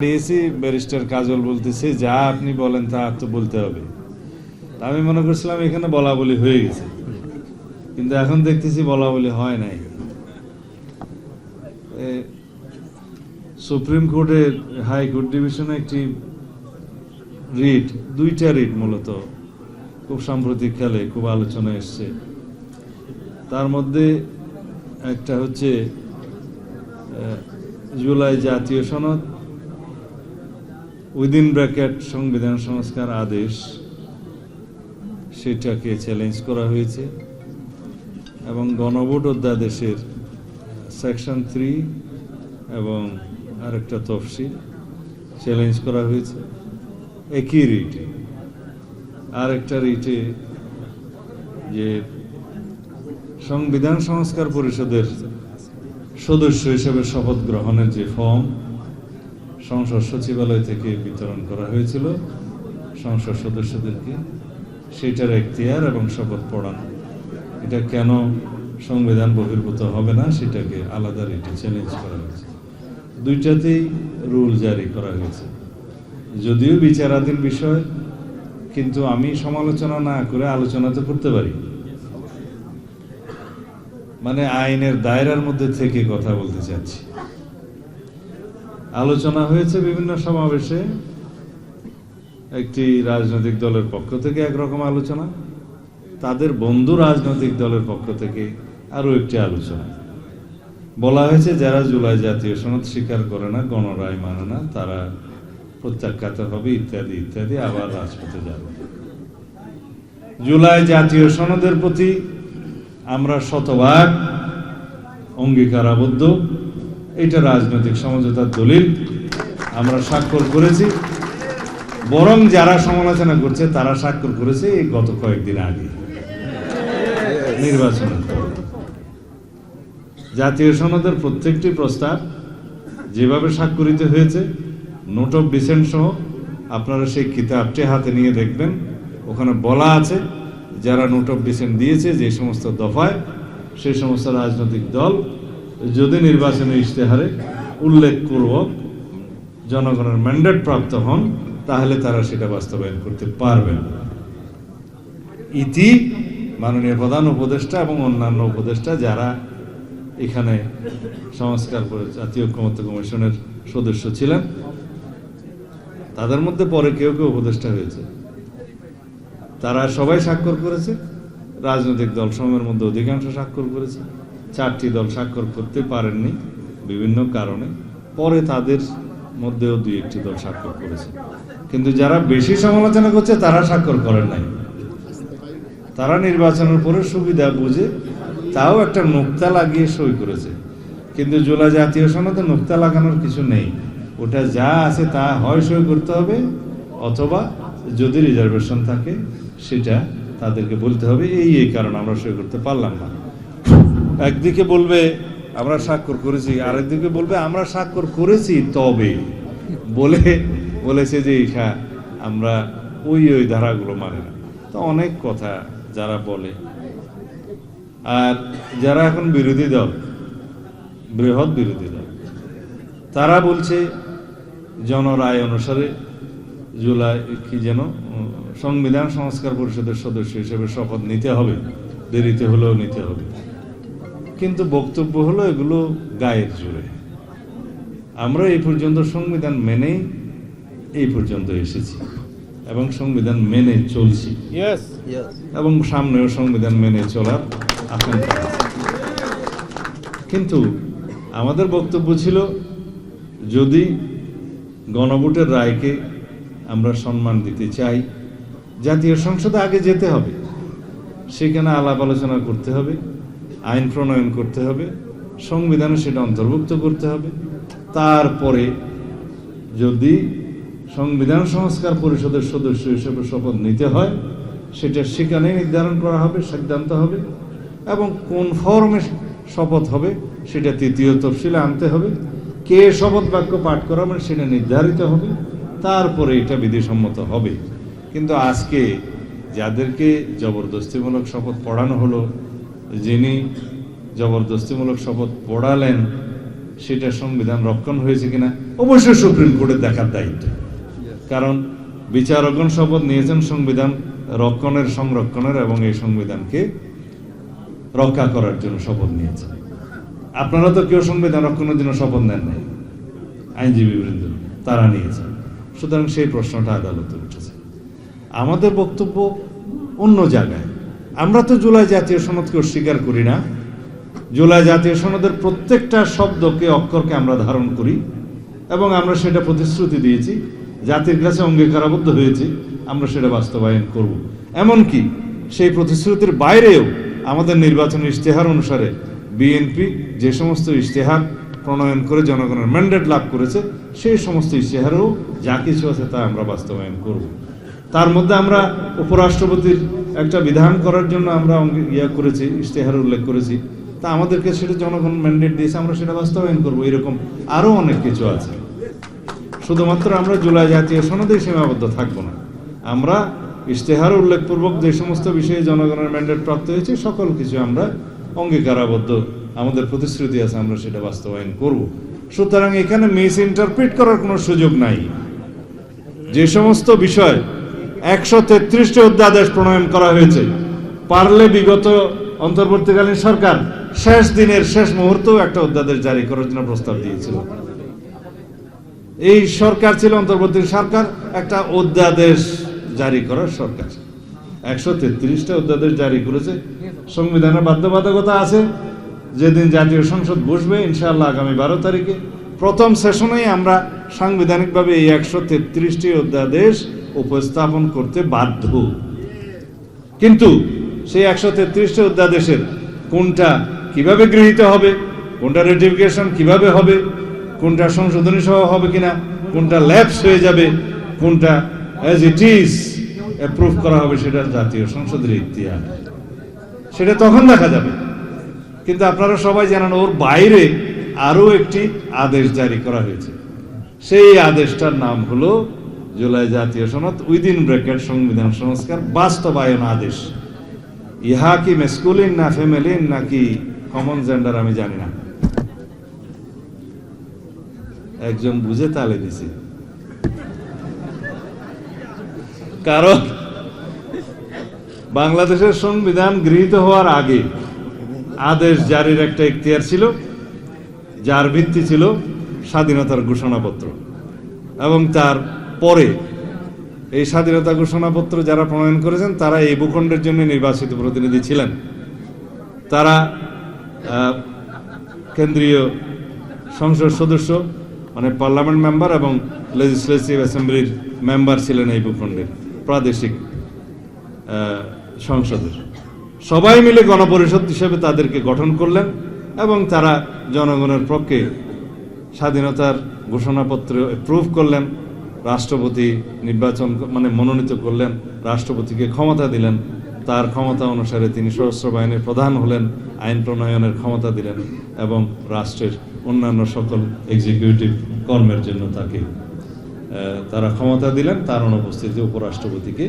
DAC barrister কাজল বলতেছে যা আপনি বলেন তা তো বলতে হবে। আমি মনে করছিলাম এখানে বলা বলি হয়ে গেছে, কিন্তু এখন দেখতেছি বলা বলি হয় নাই। সুপ্রিম কোর্টের হাইকোর্ট ডিভিশনে একটি রিট, দুইটা রিট মূলত খুব সাম্প্রতিক কালে খুব আলোচনা এসছে। তার মধ্যে একটা হচ্ছে জুলাই জাতীয় সনদ উইদিন ব্র্যাকেট সংবিধান সংস্কার আদেশ, সেটাকে চ্যালেঞ্জ করা হয়েছে এবং গণভোট অধ্যাদেশের সেকশন 3 এবং আরেকটা তফসিল চ্যালেঞ্জ করা হয়েছে একই রিটে। আরেকটা রিটে যে সংবিধান সংস্কার পরিষদের সদস্য হিসেবে শপথ গ্রহণের যে ফর্ম সংসদ সচিবালয় থেকে বিতরণ করা হয়েছিল সংসদ সদস্যদেরকে, সেটার এখতিয়ার এবং শপথ পড়ানো, এটা কেন সংবিধান বহির্ভূত হবে না সেটাকে আলাদা রিটে চ্যালেঞ্জ করা হয়েছে। দুইটাতেই রুল জারি করা হয়েছে, যদিও বিচারাধীন বিষয়, কিন্তু আমি সমালোচনা না করে আলোচনা তো করতে পারি, মানে আইনের দায়রার মধ্যে থেকে কথা বলতে চাচ্ছি। আলোচনা হয়েছে বিভিন্ন সমাবেশে, একটি রাজনৈতিক দলের পক্ষ থেকে একরকম আলোচনা, তাদের বন্ধু রাজনৈতিক দলের পক্ষ থেকে আরো একটি আলোচনা। বলা হয়েছে যারা জুলাই জাতীয় সনদ স্বীকার করে না, গণরায় মানে না, তারা প্রত্যাখ্যাত হবে ইত্যাদি ইত্যাদি, আবার রাজপথে যাবে। জুলাই জাতীয় সনদের প্রতি আমরা শতভাগ অঙ্গীকারাবদ্ধ, এটা রাজনৈতিক সমঝোতার দলিল, আমরা স্বাক্ষর করেছি। বরং যারা সমালোচনা করছে তারা স্বাক্ষর করেছে এই গত কয়েকদিন আগে নির্বাচনের পর। জাতীয় সনদের প্রত্যেকটি প্রস্তাব যেভাবে স্বাক্ষরিত হয়েছে, নোট অফ ডিসেন্ট সহ, আপনারা সেই কিতাবটি হাতে নিয়ে দেখবেন, ওখানে বলা আছে যারা নোট অফ ডিসেন্ট দিয়েছে যে সমস্ত দফায়, সেই সমস্ত রাজনৈতিক দল যদি নির্বাচনী ইশতেহারে উল্লেখপূর্বক জনগণের ম্যান্ডেট প্রাপ্ত হন তাহলে তারা সেটা বাস্তবায়ন করতে পারবেন। ইতি মাননীয় প্রধান উপদেষ্টা এবং অন্যান্য উপদেষ্টা যারা এখানে সংস্কার করে জাতীয় ঐকমত্য কমিশনের সদস্য ছিলেন, তাদের মধ্যে পরে কেউ কেউ উপদেষ্টা হয়েছে, তারা সবাই স্বাক্ষর করেছে। রাজনৈতিক দল সমূহের মধ্যে অধিকাংশ স্বাক্ষর করেছে, 4টি দল স্বাক্ষর করতে পারেননি বিভিন্ন কারণে, পরে তাদের মধ্যেও 2-1টি দল স্বাক্ষর করেছে। কিন্তু যারা বেশি সমালোচনা করছে তারা স্বাক্ষর করেন নাই, তারা নির্বাচনের পরে সুবিধা বুঝে তাও একটা নোক্তা লাগিয়ে সই করেছে। কিন্তু জুলাই জাতীয় সনদে নোক্তা লাগানোর কিছু নেই, ওটা যা আছে তা হয় সই করতে হবে, অথবা যদি রিজার্ভেশন থাকে সেটা তাদেরকে বলতে হবে এই কারণ আমরা সই করতে পারলাম না। একদিকে বলবে আমরা স্বাক্ষর করেছি, আরেকদিকে বলবে আমরা স্বাক্ষর করেছি তবে বলেছে যে আমরা ওই ধারাগুলো মানে না। তো অনেক কথা যারা বলে, আর যারা এখন বিরোধী দল, বৃহৎ বিরোধী দল, তারা বলছে জনরায় অনুসারে জুলাই কি যেন সংবিধান সংস্কার পরিষদের সদস্য হিসেবে শপথ নিতে হবে, দেরিতে হলেও নিতে হবে। কিন্তু বক্তব্য হলো এগুলো গায়ের জোরে। আমরা এই পর্যন্ত সংবিধান মেনেই এই পর্যন্ত এসেছি এবং সংবিধান মেনে চলছি, এবং সামনেও সংবিধান মেনে চলার আকাঙ্ক্ষা আছে। কিন্তু আমাদের বক্তব্য ছিল যদি গণভোটের রায়কে আমরা সম্মান দিতে চাই, জাতীয় সংসদে আগে যেতে হবে, সেখানে আলাপ আলোচনা করতে হবে, আইন প্রণয়ন করতে হবে, সংবিধানে সেটা অন্তর্ভুক্ত করতে হবে। তারপরে যদি সংবিধান সংস্কার পরিষদের সদস্য হিসেবে শপথ নিতে হয় সেটা সেখানে নির্ধারণ করা হবে, সিদ্ধান্ত হবে, এবং কোন ফর্মে শপথ হবে সেটা 3য় তফসিলে আনতে হবে, কে শপথ বাক্য পাঠ করাবেন সেটা নির্ধারিত হবে, তারপরে এটা বিধিসম্মত হবে। কিন্তু আজকে যাদেরকে জবরদস্তিমূলক শপথ পড়ানো হলো, যিনি জবরদস্তিমূলক শপথ পড়ালেন, সেটা সংবিধান রক্ষণ হয়েছে কিনা অবশ্যই সুপ্রিম কোর্টের দেখার দায়িত্ব, কারণ বিচারকগণ শপথ নিয়েছেন সংবিধান রক্ষণের, সংরক্ষণের এবং এই সংবিধানকে রক্ষা করার জন্য শপথ নিয়েছেন। আপনারা তো কেউ সংবিধান রক্ষণের জন্য শপথ নেন নাই, আইনজীবী বৃন্দ তারা নিয়েছেন। সুতরাং সেই প্রশ্নটা আদালতে উঠেছে। আমাদের বক্তব্য অন্য জায়গায়। আমরা তো জুলাই জাতীয় সনদকে অস্বীকার করি না। জুলাই জাতীয় সনদের প্রত্যেকটা শব্দকে, অক্ষরকে আমরা ধারণ করি এবং আমরা সেটা প্রতিশ্রুতি দিয়েছি, জাতির কাছে অঙ্গীকারাবদ্ধ হয়েছি, আমরা সেটা বাস্তবায়ন করব। এমনকি সেই প্রতিশ্রুতির বাইরেও আমাদের নির্বাচনী ইশতেহার অনুসারে বিএনপি যে সমস্ত ইশতেহার প্রণয়ন করে জনগণের ম্যান্ডেট লাভ করেছে, সেই সমস্ত ইশতেহারেও যা কিছু আছে তা আমরা বাস্তবায়ন করব। তার মধ্যে আমরা উপরাষ্ট্রপতির একটা বিধান করার জন্য আমরা করেছি, ইশতেহার উল্লেখ করেছি, তা আমাদেরকে সেটা জনগণ ম্যান্ডেট দিয়েছে, আমরা সেটা বাস্তবায়ন করব। এরকম আরো অনেক কিছু আছে। শুধুমাত্র আমরা জুলাই জাতীয় সনদে সীমাবদ্ধ থাকবো না। আমরা ইশতেহার উল্লেখপূর্বক যে সমস্ত বিষয়ে জনগণের ম্যান্ডেট প্রাপ্ত হয়েছে সকল কিছু আমরা অঙ্গীকারাবদ্ধ, আমাদের প্রতিশ্রুতি আছে, আমরা সেটা বাস্তবায়ন করব। সুতরাং এখানে মিস ইন্টারপ্রিট করার কোনো সুযোগ নাই। যে সমস্ত বিষয় 133টি অধ্যাদেশ প্রণয়ন করা হয়েছে, পারলে বিগত অন্তর্বর্তীকালীন সরকার শেষ দিনের শেষ মুহূর্তেও একটা অধ্যাদেশ জারি করার জন্য প্রস্তাব দিয়েছিল। এই সরকার ছিল অন্তর্বর্তী সরকার, একটা অধ্যাদেশ জারি করার সরকার। 133টা অধ্যাদেশ জারি করেছে। সংবিধানের বাধ্যবাধকতা আছে, যেদিন জাতীয় সংসদ বসবে ইনশাআল্লাহ আগামী 12 তারিখে প্রথম সেশনেই আমরা সাংবিধানিকভাবে এই 133টি অধ্যাদেশ উপস্থাপন করতে বাধ্য। কিন্তু সেই 133টি অধ্যাদেশের কোনটা কিভাবে গৃহীত হবে, কোনটা রেটিফিকেশন কিভাবে হবে, কোনটা সংশোধনী সহ হবে কিনা, কোনটা ল্যাপস হয়ে যাবে, কোনটা অ্যাজ ইট ইজ অ্যাপ্রুভ করা হবে, সেটা জাতীয় সংসদের ইখতিয়ার, সেটা তখন দেখা যাবে। কিন্তু আপনারা সবাই জানেন ওর বাইরে আরো একটি আদেশ জারি করা হয়েছে। সেই আদেশটার নাম হলো জুলাই জাতীয় সনদ উইদিন ব্র্যাকেট সংবিধান সংস্কার বাস্তবায়ন আদেশ। ইহা কি মেসকুলিন না ফেমেলিন নাকি কমন জেন্ডার আমি জানি না, একজন বুঝে তালে দিছে। কারণ বাংলাদেশের সংবিধান গৃহীত হওয়ার আগে আদেশ জারির একটা ইখতিয়ার ছিল, যার ভিত্তি ছিল স্বাধীনতার ঘোষণাপত্র। এবং তার পরে এই স্বাধীনতা ঘোষণাপত্র যারা প্রণয়ন করেছেন তারা এই ভূখণ্ডের জন্য নির্বাচিত প্রতিনিধি ছিলেন। তারা কেন্দ্রীয় সংসদ সদস্য, মানে পার্লামেন্ট মেম্বার এবং লেজিসলেটিভ অ্যাসেম্বলির মেম্বার ছিলেন এই ভূখণ্ডের প্রাদেশিক সংসদের। সবাই মিলে গণপরিষদ হিসেবে তাদেরকে গঠন করলেন এবং তারা জনগণের পক্ষে স্বাধীনতার ঘোষণাপত্র অ্যাপ্রুভ করলেন। রাষ্ট্রপতি নির্বাচন মানে মনোনীত করলেন, রাষ্ট্রপতিকে ক্ষমতা দিলেন, তার ক্ষমতা অনুসারে তিনি সশস্ত্র বাহিনীর প্রধান হলেন, আইন প্রণয়নের ক্ষমতা দিলেন এবং রাষ্ট্রের অন্যান্য সকল এক্সিকিউটিভ কর্মের জন্য তাকে তারা ক্ষমতা দিলেন। তার অনুপস্থিতিতে উপরাষ্ট্রপতিকে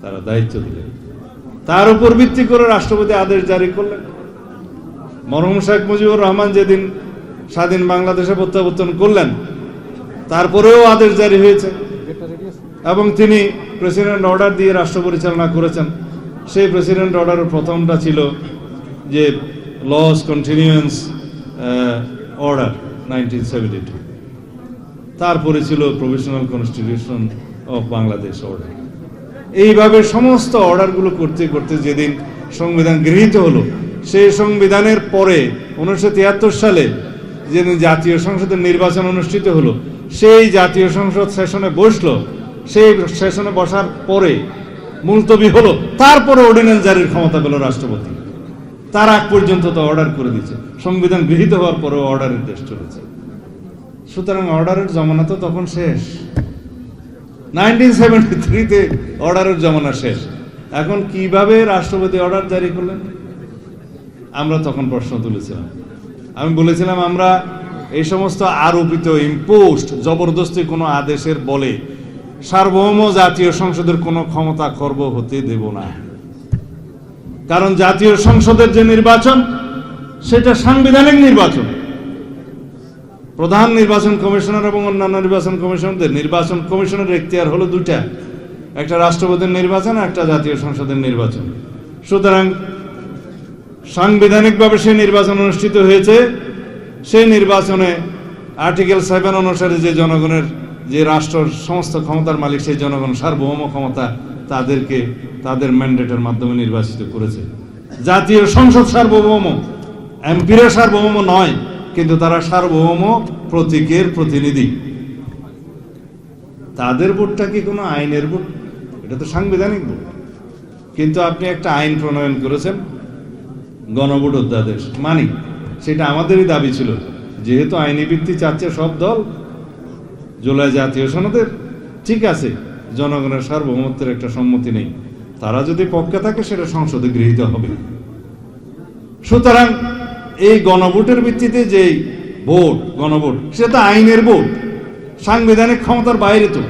তারা দায়িত্ব দিলেন। তার উপর ভিত্তি করে রাষ্ট্রপতি আদেশ জারি করলেন। মরহুম শেখ মুজিবুর রহমান যেদিন স্বাধীন বাংলাদেশে প্রত্যাবর্তন করলেন, তারপরেও আদেশ জারি হয়েছে এবং তিনি প্রেসিডেন্ট অর্ডার দিয়ে রাষ্ট্র পরিচালনা করেছেন। সেই প্রেসিডেন্ট অর্ডারের প্রথমটা ছিল যে লস কন্টিনিউয়েন্স অর্ডার 1972, তারপরে ছিল provisional constitution of Bangladesh order. এইভাবে সমস্ত অর্ডারগুলো করতে করতে যেদিন সংবিধান গৃহীত হলো, সেই সংবিধানের পরে 1973 সালে যেদিন জাতীয় সংসদের নির্বাচন অনুষ্ঠিত হলো, সেই জাতীয় সংসদ সেশনে বসলো। সেই সেশনে বসার পরে মুলতবি হলো, তারপরে অর্ডিন্যান্স জারির ক্ষমতা পেল রাষ্ট্রপতি। তার আগ পর্যন্ত তো অর্ডার করে দিচ্ছে। সংবিধান গৃহীত হওয়ার পরেও অর্ডারের দেশ চলেছে। সুতরাং অর্ডারের জমানা তো তখন শেষ। 1973-তে অর্ডারের জমানা শেষ। এখন কিভাবে রাষ্ট্রপতি অর্ডার জারি করলেন? আমরা তখন প্রশ্ন তুলেছিলাম। আমি বলেছিলাম আমরা এই সমস্ত আরোপিত ইম্পোস্ট জবরদস্তি কোনো আদেশের বলে সার্বভৌম জাতীয় সংসদের কোনো ক্ষমতা খর্ব হতে দেব না। কারণ জাতীয় সংসদের যে নির্বাচন সেটা সাংবিধানিক নির্বাচন। প্রধান নির্বাচন কমিশনার এবং অন্যান্য নির্বাচন কমিশনারদের নির্বাচন কমিশনের এখতিয়ার হলো দুটা, একটা রাষ্ট্রপতির নির্বাচন, একটা জাতীয় সংসদের নির্বাচন। সুতরাং সাংবিধানিকভাবে সেই নির্বাচন অনুষ্ঠিত হয়েছে। সেই নির্বাচনে আর্টিকেল 7 অনুসারে যে জনগণের, যে রাষ্ট্রের সমস্ত ক্ষমতার মালিক সেই জনগণ, সার্বভৌম ক্ষমতা তাদেরকে তাদের ম্যান্ডেটের মাধ্যমে নির্বাচিত করেছে। জাতীয় সংসদ সার্বভৌম, এমপিরা সার্বভৌম নয়, কিন্তু তারা সার্বভৌম প্রতীকের প্রতিনিধি। তাদের ভোটটা কি কোনো আইনের ভোট? এটা তো সাংবিধানিক ভোট। কিন্তু আপনি একটা আইন প্রণয়ন করেছেন, গণভোট অধ্যাদেশ, মানি, সেটা আমাদেরই দাবি ছিল, যেহেতু আইনি ভিত্তি চাচ্ছে সব দল জুলাই জাতীয় সনদের, ঠিক আছে, জনগণের সার্বভৌমত্বের একটা সম্মতি নেই, তারা যদি পক্ষে থাকে সেটা সংসদে গৃহীত হবে। সুতরাং এই গণভোটের ভিত্তিতে যে ভোট, গণভোট, সেটা আইনের ভোট, সাংবিধানিক ক্ষমতার বাইরে। তো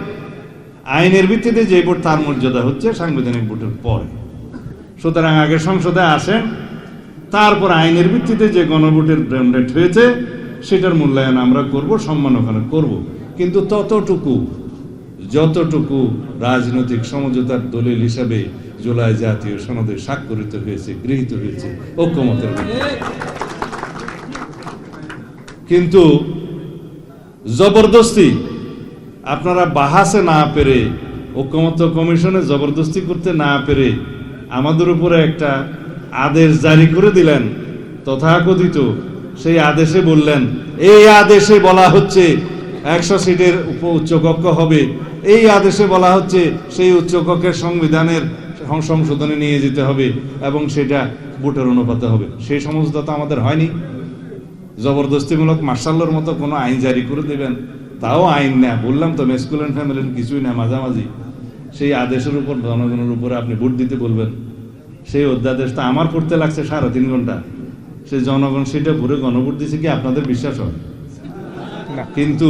আইনের ভিত্তিতে যে ভোট, তার মর্যাদা হচ্ছে সাংবিধানিক ভোটের পরে। সুতরাং আগে সংসদে আসেন, তারপর আইনের ভিত্তিতে যে গণভোটের ম্যান্ডেট হয়েছে সেটার মূল্যায়ন আমরা করব, সম্মান ওখানে করব। কিন্তু ততটুকু যতটুকু রাজনৈতিক সমঝোতার দলিল হিসাবে জুলাই জাতীয় সনদে স্বাক্ষরিত হয়েছে, গৃহীত হয়েছে ঐক্যমতের ভিত্তিতে। কিন্তু জবরদস্তি আপনারা বাহাসে না পেরে, ঐক্যমত্য কমিশনে জবরদস্তি করতে না পেরে আমাদের উপরে একটা আদেশ জারি করে দিলেন তথাকথিত। সেই আদেশে বললেন, এই আদেশে বলা হচ্ছে 100 সিটের উচ্চকক্ষ হবে, এই আদেশে বলা হচ্ছে সেই উচ্চকক্ষের সংবিধানের সংশোধনে নিয়ে যেতে হবে এবং সেটা ভোটের অনুপাতে হবে। সেই সমস্ত তো আমাদের হয়নি। জবরদস্তিমূলক মার্শাল্লোর মতো কোনো আইন জারি করে দেবেন, তাও আইন না, বললাম তো মেসকুলেন ফ্যামিলির কিছুই না, মাঝামাঝি সেই আদেশের উপর জনগণের উপরে আপনি ভোট দিতে বলবেন। সেই অধ্যাদেশটা আমার পড়তে লাগছে 3.5 ঘন্টা, সেই জনগণ সেটা ভরে গণভোট দিয়েছে, কি আপনাদের বিশ্বাস হয়? কিন্তু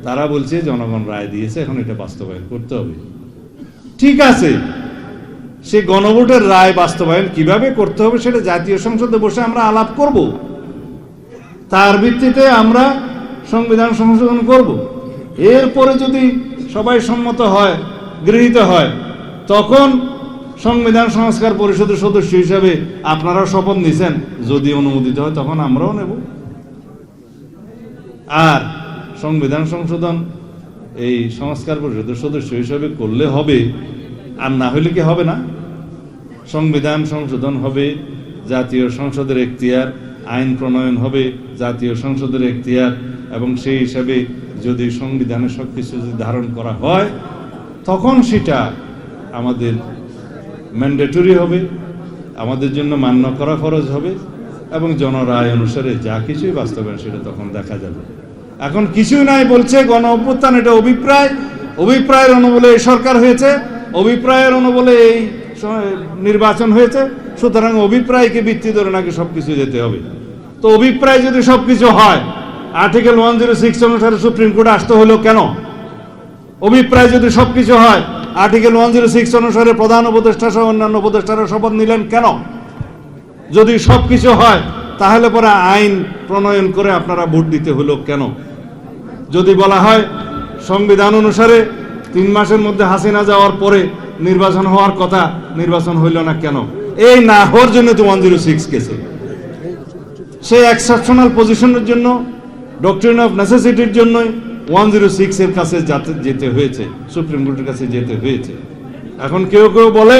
তারা বলছে জনগণ রায় দিয়েছে, এখন এটা বাস্তবায়ন করতে হবে। ঠিক আছে, সে গণভোটের রায় বাস্তবায়ন কিভাবে করতে হবে সেটা জাতীয় সংসদে বসে আমরা আলাপ করব, তার ভিত্তিতে আমরা সংবিধান সংশোধন করব। এরপরে যদি সবাই সম্মত হয়, গৃহীত হয়, তখন সংবিধান সংস্কার পরিষদের সদস্য হিসাবে আপনারা শপথ নিছেন, যদি অনুমোদিত হয় তখন আমরাও নেব। আর সংবিধান সংশোধন এই সংস্কার পরিষদের সদস্য হিসাবে করলে হবে, আর না হলে কি হবে না? সংবিধান সংশোধন হবে, জাতীয় সংসদের এখতিয়ার, আইন প্রণয়ন হবে জাতীয় সংসদের এখতিয়ার, এবং সেই হিসাবে যদি সংবিধানে সবকিছু যদি ধারণ করা হয় তখন সেটা আমাদের ম্যান্ডেটরি হবে, আমাদের জন্য মান্য করা ফরজ হবে, এবং জনরায় অনুসারে যা কিছুই বাস্তবায়ন সেটা তখন দেখা যাবে। এখন কিছুই নাই বলছে গণ অভ্যুত্থান, এটা অভিপ্রায়, অভিপ্রায়ের অনুবলে এই সরকার হয়েছে, অভিপ্রায়ের অনুবলে এই নির্বাচন হয়েছে। সুতরাং অভিপ্রায়কে ভিত্তি ধরে নাকি সবকিছু যেতে হবে। তো অভিপ্রায় যদি সবকিছু হয়, আর্টিকেল 106 অনুসারে সুপ্রিম কোর্টে আসতে হলো কেন? অভিপ্রায় যদি সবকিছু হয়, আর্টিকেল 106 অনুসারে প্রধান উপদেষ্টা সহ অন্যান্য উপদেষ্টারা শপথ নিলেন কেন? যদি সবকিছু হয় তাহলে পরে আইন প্রণয়ন করে আপনারা ভোট দিতে হলো কেন? যদি বলা হয় সংবিধান অনুসারে 3 মাসের মধ্যে হাসিনা যাওয়ার পরে নির্বাচন হওয়ার কথা, নির্বাচন হইল না কেন? এই না হওয়ার জন্য তো 106 গেছে। সেই এক্সেপশনাল পজিশনের জন্য, ডক্ট্রিন অফ নেসেসিটির জন্য 106 এর কাছে যেতে হয়েছে, সুপ্রিম কোর্টের কাছে যেতে হয়েছে। এখন কেউ কেউ বলে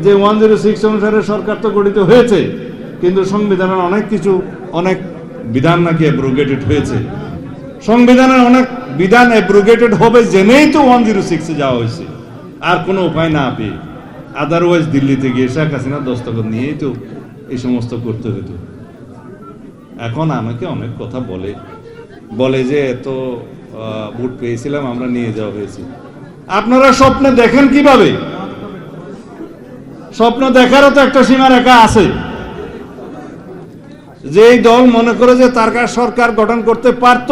যে 106 অনুসারে সরকার তো গঠিত হয়েছে, কিন্তু সংবিধানের অনেক কিছু, অনেক বিধান নাকি অ্যাব্রোগেটেড হয়েছে। সংবিধানের অনেক বিধান অ্যাব্রোগেটেড হবে জেনেই তো 106 এ যাওয়া হয়েছে, আর কোনো উপায় না পেয়ে। আদারওয়াইজ দিল্লিতে গিয়ে শেখ হাসিনা দস্তখত নিয়েই তো এই সমস্ত করতে হতো। এখন আমাকে অনেক কথা বলে যে এত ভোট পেয়েছিলাম আমরা, নিয়ে যাওয়া হয়েছে। আপনারা স্বপ্নে দেখেন কিভাবে? স্বপ্ন দেখারও তো একটা সীমা রেখা আছে। যেই দল মনে করে যে তার সরকার গঠন করতে পারত,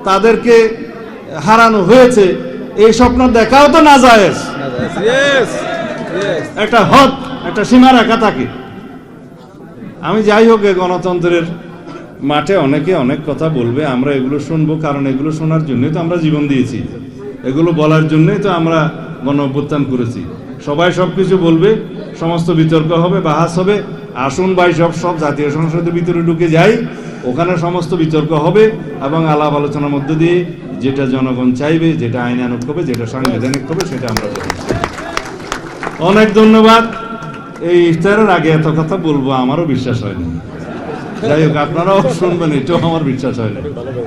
তাদেরকে হারানো হয়েছে, এই স্বপ্ন দেখাও তো না যায়। একটা হদ, একটা সীমা রেখা থাকে। আমি যাই হোক, গণতন্ত্রের মাঠে অনেকে অনেক কথা বলবে, আমরা এগুলো শুনবো, কারণ এগুলো শোনার জন্যই তো আমরা জীবন দিয়েছি, এগুলো বলার জন্যই তো আমরা গণ অভ্যুত্থান করেছি। সবাই সবকিছু বলবে, সমস্ত বিতর্ক হবে, বাহাস হবে। আসুন ভাই সব জাতীয় সংসদের ভিতরে ঢুকে যাই, ওখানে সমস্ত বিতর্ক হবে এবং আলাপ আলোচনার মধ্য দিয়ে যেটা জনগণ চাইবে, যেটা আইনানুগ হবে, যেটা সাংবিধানিক হবে, সেটা আমরা করব। অনেক ধন্যবাদ। এই ইফতারের আগে এত কথা বলবো আমারও বিশ্বাস হয় না। যাই হোক, আপনারাও শুনবেন, এটাও আমার বিশ্বাস হয় না,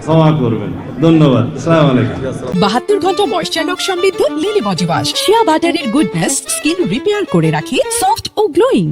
ক্ষমা করবেন। ধন্যবাদ। আসসালামু আলাইকুম। 72 ঘন্টা ময়েশ্চার লক সমৃদ্ধ লিলি বডি ওয়াশ, শিয়া বাটারের গুডনেস স্কিন রিপেয়ার করে রাখে সফট ও গ্লোয়িং।